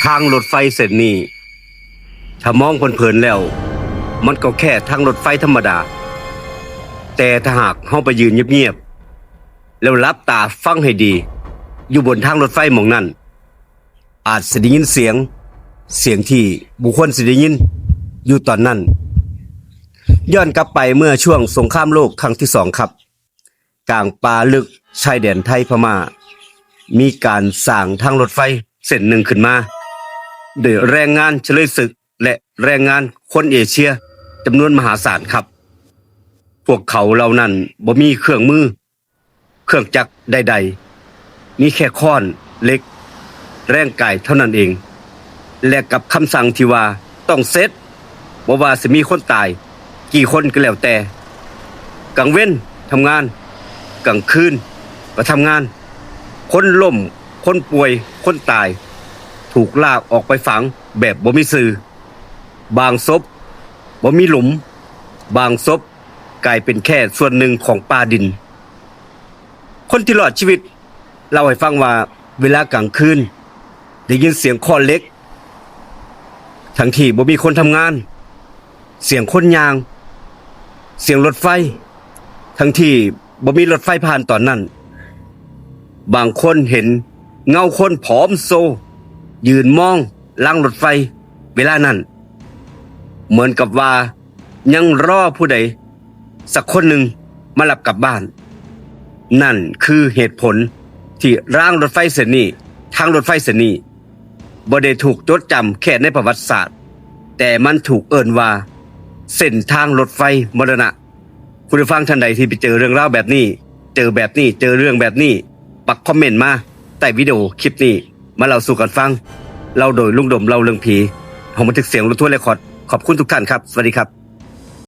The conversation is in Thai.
ทางรถไฟเส้นนี้ถ้ามองเพลินๆแล้วมันก็แค่ทางรถไฟธรรมดาแต่ถ้าหากเฮาไปยืนเงียบๆแล้วลับตาฟังให้ดีอยู่บนทางรถไฟหม่องนั้นอาจสิได้ยินเสียงที่บุคคลสิได้ยินอยู่ตอนนั้นย้อนกลับไปเมื่อช่วงสงครามโลกครั้งที่2ครับกลางป่าลึกชายแดนไทยพม่ามีการสร้างทางรถไฟเส้นหนึ่งขึ้นมาโดยแรงงานเฉลยศึกและแรงงานคนเอเชียจำนวนมหาศาลครับพวกเขาเหล่านั้นบ่มีเครื่องมือเครื่องจักรใดๆมีแค่ค้อนเหล็กแรงกายเท่านั้นเองและกับคำสั่งที่ว่าต้องเสร็จบ่ว่าสิมีคนตายกี่คนก็แล้วแต่กลางเว้นทำงานกลางคืนก็ทำงานคนล้มคนป่วยคนตายถูกลากออกไปฝังแบบบ่มีสื่อบางศพบ่มีหลุมบางศพกลายเป็นแค่ส่วนหนึ่งของป่าดินคนที่รอดชีวิตเล่าให้ฟังว่าเวลากลางคืนได้ยินเสียงค้อนเหล็กทั้งที่บ่มีคนทำงานเสียงคนยางเสียงรถไฟทั้งที่บ่มีรถไฟผ่านตอนนั้นบางคนเห็นเงาคนผอมโซยืนมองหลังรถไฟเวลานั้นเหมือนกับว่ายังรอผู้ใดสักคนหนึ่งมารับกลับบ้านนั่นคือเหตุผลที่รางรถไฟเส้นนี้ทางรถไฟเส้นนี้บ่ได้ถูกจดจำแค่ในประวัติศาสตร์แต่มันถูกเอิ้นว่าเส้นทางรถไฟมรณะคุณผู้ฟังท่านใดที่ไปเจอเรื่องราวแบบนี้เจอเรื่องแบบนี้ปักคอมเมนต์มาใต้วิดีโอคลิปนี้มาเล่าสู่กันฟังเราโดยลุงดมเล่าเรื่องผีของบันทึกเสียงรถทัวร์เรคคอร์ดขอบคุณทุกท่านครับสวัสดีครับ